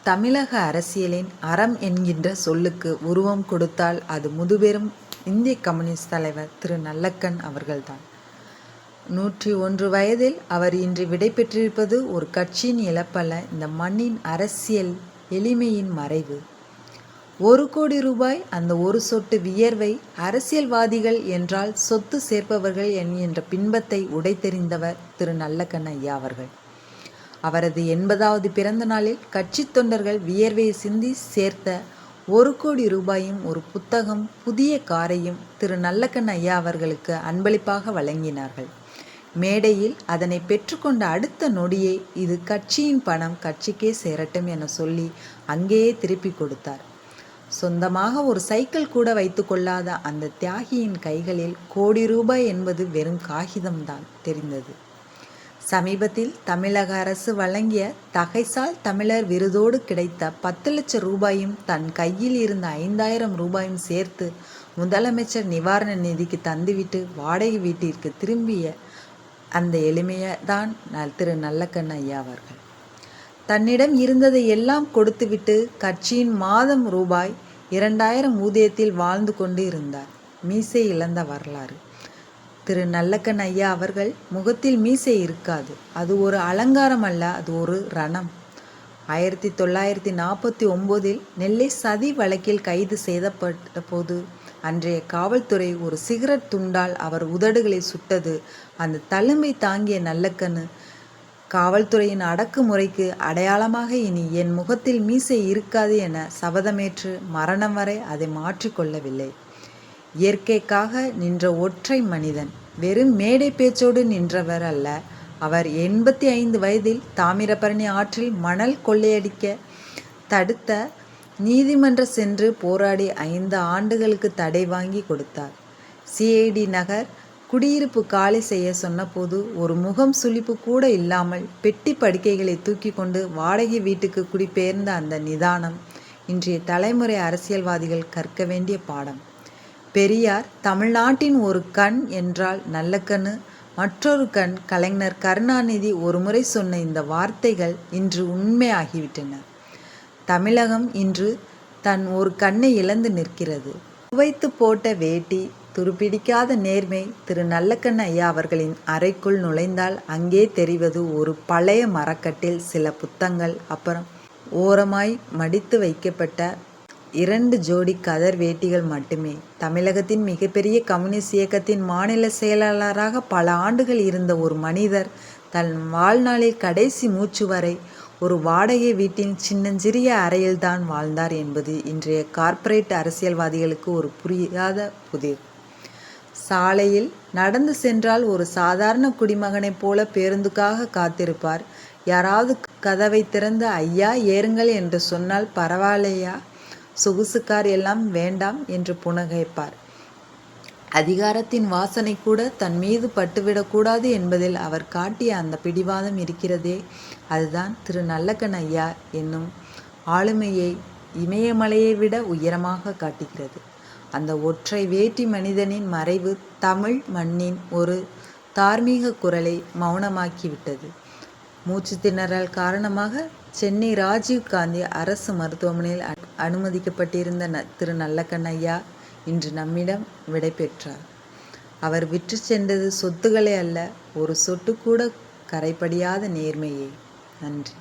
தமிழக அரசியலின் அறம் என்கின்ற சொல்லுக்கு உருவம் கொடுத்தால் அது முதுபெரும் இந்திய கம்யூனிஸ்ட் தலைவர் திரு நல்லக்கண் அவர்கள்தான். 101 வயதில் அவர் இன்று விடைபெற்றிருப்பது ஒரு கட்சியின் இழப்பல்ல, இந்த மண்ணின் அரசியல் எளிமையின் மறைவு. 1 கோடி ரூபாய், அந்த ஒரு சொட்டு வியர்வை. அரசியல்வாதிகள் என்றால் சொத்து சேர்ப்பவர்கள் என்கின்ற பின்பத்தை உடைத்தெறிந்தவர் திரு நல்லக்கண் ஐயா அவர்கள். அவரது 80வது பிறந்த நாளில் கட்சி தொண்டர்கள் வியர்வையை சிந்தி சேர்த்த 1 கோடி ரூபாயும் ஒரு புத்தகம், புதிய காரையும் திரு நல்லக்கண் ஐயா அவர்களுக்கு அன்பளிப்பாக வழங்கினார்கள். மேடையில் அதனை பெற்றுக்கொண்ட அடுத்த நொடியே இது கட்சியின் பணம், கட்சிக்கே சேரட்டும் என சொல்லி அங்கேயே திருப்பி கொடுத்தார். சொந்தமாக ஒரு சைக்கிள் கூட வைத்து கொள்ளாத அந்த தியாகியின் கைகளில் கோடி ரூபாய் என்பது வெறும் காகிதம்தான் தெரிந்தது. சமீபத்தில் தமிழக அரசு வழங்கிய தகைசால் தமிழர் விருதோடு கிடைத்த 10 லட்சம் ரூபாயும் தன் கையில் இருந்த 5000 ரூபாயும் சேர்த்து முதலமைச்சர் நிவாரண நிதிக்கு தந்துவிட்டு வாடகை வீட்டிற்கு திரும்பிய அந்த எளிமையதான் திரு நல்லக்கண் ஐயா அவர்கள். தன்னிடம் இருந்ததை எல்லாம் கொடுத்துவிட்டு கட்சியின் மாதம் ரூபாய் 2000 ஊதியத்தில் வாழ்ந்து கொண்டு இருந்தார். மீசை இழந்த வரலாறு. திரு நல்லக்கண் ஐயா அவர்கள் முகத்தில் மீசை இருக்காது. அது ஒரு அலங்காரம் அல்ல, அது ஒரு ரணம். 1949 நெல்லை சதி வழக்கில் கைது செய்யப்பட்ட போது அன்றைய காவல்துறை ஒரு சிகரெட் துண்டால் அவர் உதடுகளை சுட்டது. அந்த தழும்பை தாங்கிய நல்லக்கண்ணு காவல்துறையின் அடக்குமுறைக்கு அடையாளமாக இனி என் முகத்தில் மீசை இருக்காது என சபதமேற்று மரணம் வரை அதை மாற்றிக்கொள்ளவில்லை. இயற்கைக்காக நின்ற ஒற்றை மனிதன். வெறும் மேடை பேச்சோடு நின்றவர் அல்ல. அவர் 85 வயதில் தாமிரபரணி ஆற்றில் மணல் கொள்ளையடிக்க தடுத்த நீதிமன்ற சென்று போராடி 5 ஆண்டுகளுக்கு தடை வாங்கி கொடுத்தார். சிஐடி நகர் குடியிருப்பு காலி செய்ய சொன்னபோது ஒரு முகம் சுளிப்பு கூட இல்லாமல் பெட்டி படுக்கைகளை தூக்கி கொண்டு வாடகை வீட்டுக்கு குடிபெயர்ந்த அந்த நிதானம் இன்றைய தலைமுறை அரசியல்வாதிகள் கற்க வேண்டிய பாடம். பெரியார் தமிழ்நாட்டின் ஒரு கண் என்றால் நல்லக்கண்ணு, மற்றொரு கண் கலைஞர் கருணாநிதி ஒருமுறை சொன்ன இந்த வார்த்தைகள் இன்று உண்மையாகிவிட்டன. தமிழகம் இன்று தன் ஒரு கண்ணை இழந்து நிற்கிறது. துவைத்து போட்ட வேட்டி, துருப்பிடிக்காத நேர்மை. திரு நல்லக்கண் ஐயா அவர்களின் அறைக்குள் நுழைந்தால் அங்கே தெரிவது ஒரு பழைய மரக்கட்டில் சில புத்தகங்கள், அப்புறம் ஓரமாய் மடித்து வைக்கப்பட்ட 2 ஜோடி கதர் வேட்டிகள் மட்டுமே. தமிழகத்தின் மிகப்பெரிய கம்யூனிஸ்ட் இயக்கத்தின் மாநில செயலாளராக பல ஆண்டுகள் இருந்த ஒரு மனிதர் தன் வாழ்நாளில் கடைசி மூச்சு வரை ஒரு வாடகை வீட்டின் சின்னஞ்சிறிய அறையில்தான் வாழ்ந்தார் என்பது இன்றைய கார்ப்பரேட் அரசியல்வாதிகளுக்கு ஒரு புரியாத புதிர். சாலையில் நடந்து சென்றால் ஒரு சாதாரண குடிமகனைப் போல பேருந்துக்காக காத்திருப்பார். யாராவது கதவை திறந்து ஐயா ஏறுங்கள் என்று சொன்னால் பரவாயில்லையா, சொகுசு கார் எல்லாம் வேண்டாம் என்று புன்னகைப்பார். அதிகாரத்தின் வாசனை கூட தன் மீது பட்டுவிடக்கூடாது என்பதில் அவர் காட்டிய அந்த பிடிவாதம் இருக்கிறதே, அதுதான் திரு நல்லக்கண் ஐயா என்னும் ஆளுமையை இமயமலையை விட உயரமாக காட்டுகிறது. அந்த ஒற்றை வேட்டி மனிதனின் மறைவு தமிழ் மண்ணின் ஒரு தார்மீக குரலை மௌனமாக்கிவிட்டது. மூச்சு திணறல் காரணமாக சென்னை ராஜீவ் காந்தி அரசு மருத்துவமனையில் அனுமதிக்கப்பட்டிருந்த திரு நல்லக்கண் ஐயா இன்று நம்மிடம் விடைபெற்றார். அவர் விற்று சென்றது சொத்துக்களை அல்ல, ஒரு சொட்டு கூட கரைபடியாத நேர்மையை. நன்றி.